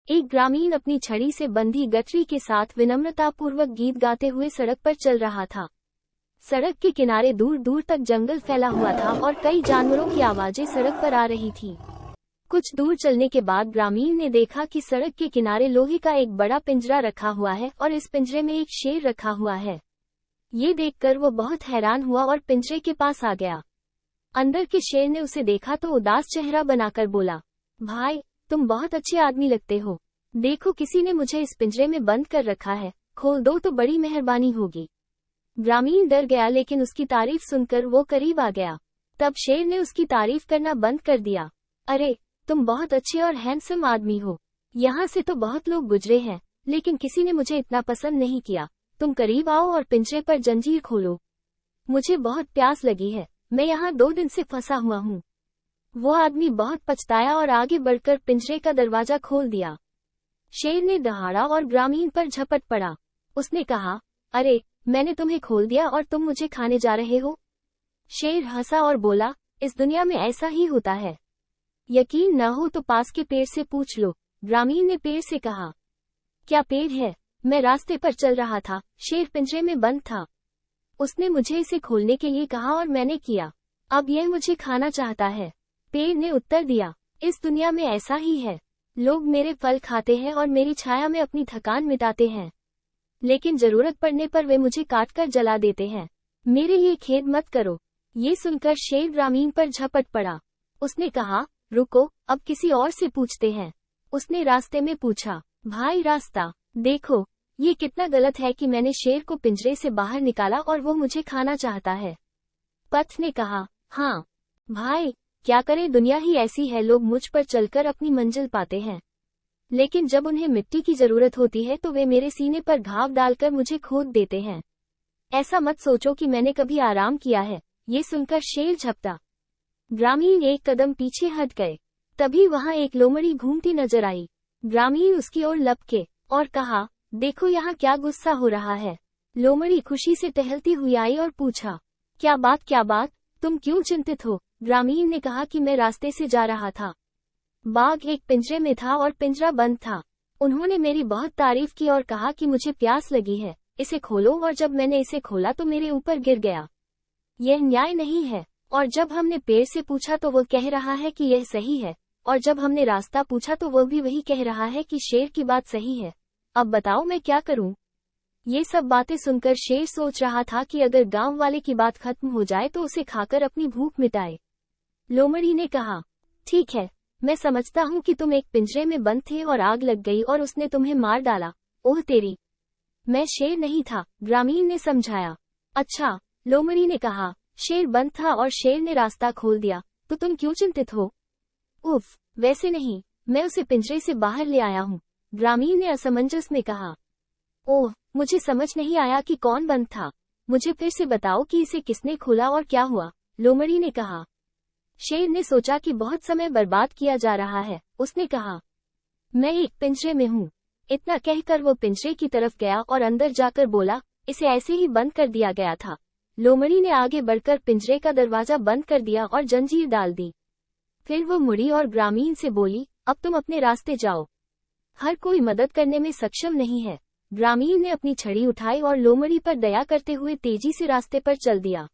एक ग्रामीण अपनी छड़ी से बंधी गठरी के साथ विनम्रतापूर्वक गीत गाते हुए सड़क पर चल रहा था। सड़क के किनारे दूर दूर तक जंगल फैला हुआ था और कई जानवरों की आवाजें सड़क पर आ रही थी। कुछ दूर चलने के बाद ग्रामीण ने देखा कि सड़क के किनारे लोहे का एक बड़ा पिंजरा रखा हुआ है और इस पिंजरे में एक शेर रखा हुआ है। ये देखकर वो बहुत हैरान हुआ और पिंजरे के पास आ गया। अंदर के शेर ने उसे देखा तो उदास चेहरा बनाकर बोला, भाई, तुम बहुत अच्छे आदमी लगते हो। देखो, किसी ने मुझे इस पिंजरे में बंद कर रखा है, खोल दो तो बड़ी मेहरबानी होगी। ग्रामीण डर गया, लेकिन उसकी तारीफ सुनकर वो करीब आ गया। तब शेर ने उसकी तारीफ करना बंद कर दिया। अरे, तुम बहुत अच्छे और हैंडसम आदमी हो। यहाँ से तो बहुत लोग गुजरे हैं, लेकिन किसी ने मुझे इतना पसंद नहीं किया। तुम करीब आओ और पिंजरे पर जंजीर खोलो। मुझे बहुत प्यास लगी है, मैं यहाँ 2 दिन से फंसा हुआ हूँ। वो आदमी बहुत पछताया और आगे बढ़कर पिंजरे का दरवाजा खोल दिया। शेर ने दहाड़ा और ग्रामीण पर झपट पड़ा। उसने कहा, अरे, मैंने तुम्हें खोल दिया और तुम मुझे खाने जा रहे हो? शेर हंसा और बोला, इस दुनिया में ऐसा ही होता है। यकीन न हो तो पास के पेड़ से पूछ लो। ग्रामीण ने पेड़ से कहा, क्या पेड़ है? मैं रास्ते पर चल रहा था, शेर पिंजरे में बंद था। उसने मुझे इसे खोलने के लिए कहा और मैंने किया। अब यह मुझे खाना चाहता है। पेड़ ने उत्तर दिया, इस दुनिया में ऐसा ही है। लोग मेरे फल खाते हैं और मेरी छाया में अपनी थकान मिटाते हैं, लेकिन जरूरत पड़ने पर वे मुझे काटकर जला देते हैं। मेरे लिए खेद मत करो। ये सुनकर शेर ग्रामीण पर झपट पड़ा। उसने कहा, रुको, अब किसी और से पूछते हैं। उसने रास्ते में पूछा, भाई, रास्ता देखो, ये कितना गलत है कि मैंने शेर को पिंजरे से बाहर निकाला और वो मुझे खाना चाहता है। पथ ने कहा, हाँ भाई, क्या करें, दुनिया ही ऐसी है। लोग मुझ पर चलकर अपनी मंजिल पाते हैं, लेकिन जब उन्हें मिट्टी की जरूरत होती है तो वे मेरे सीने पर घाव डालकर मुझे खोद देते हैं। ऐसा मत सोचो कि मैंने कभी आराम किया है। ये सुनकर शेर झपटा। ग्रामीण एक कदम पीछे हट गए। तभी वहां एक लोमड़ी घूमती नजर आई। ग्रामीण उसकी ओर लपके और कहा, देखो यहाँ क्या गुस्सा हो रहा है। लोमड़ी खुशी से टहलती हुई आई और पूछा, क्या बात, तुम क्यों चिंतित हो? ग्रामीण ने कहा कि मैं रास्ते से जा रहा था। बाघ एक पिंजरे में था और पिंजरा बंद था। उन्होंने मेरी बहुत तारीफ की और कहा कि मुझे प्यास लगी है, इसे खोलो, और जब मैंने इसे खोला तो मेरे ऊपर गिर गया। यह न्याय नहीं है। और जब हमने पेड़ से पूछा तो वो कह रहा है कि यह सही है, और जब हमने रास्ता पूछा तो वो भी वही कह रहा है कि शेर की बात सही है। अब बताओ मैं क्या करूं? ये सब बातें सुनकर शेर सोच रहा था कि अगर गांव वाले की बात खत्म हो जाए तो उसे खाकर अपनी भूख मिटाए। लोमड़ी ने कहा, ठीक है, मैं समझता हूँ कि तुम एक पिंजरे में बंद थे और आग लग गई और उसने तुम्हें मार डाला। ओह तेरी, मैं शेर नहीं था, ग्रामीण ने समझाया। अच्छा, लोमड़ी ने कहा, शेर बंद था और शेर ने रास्ता खोल दिया, तो तुम क्यों चिंतित हो? उफ, वैसे नहीं, मैं उसे पिंजरे से बाहर ले आया हूँ, ग्रामीण ने असमंजस में कहा। ओह, मुझे समझ नहीं आया कि कौन बंद था। मुझे फिर से बताओ कि इसे किसने खोला और क्या हुआ? लोमड़ी ने कहा। शेर ने सोचा कि बहुत समय बर्बाद किया जा रहा है। उसने कहा, मैं एक पिंजरे में हूँ। इतना कहकर वो पिंजरे की तरफ गया और अंदर जाकर बोला, इसे ऐसे ही बंद कर दिया गया था। लोमड़ी ने आगे बढ़कर पिंजरे का दरवाजा बंद कर दिया और जंजीर डाल दी। फिर वो मुड़ी और ग्रामीण से बोली, अब तुम अपने रास्ते जाओ। हर कोई मदद करने में सक्षम नहीं है। ग्रामीण ने अपनी छड़ी उठाई और लोमड़ी पर दया करते हुए तेजी से रास्ते पर चल दिया।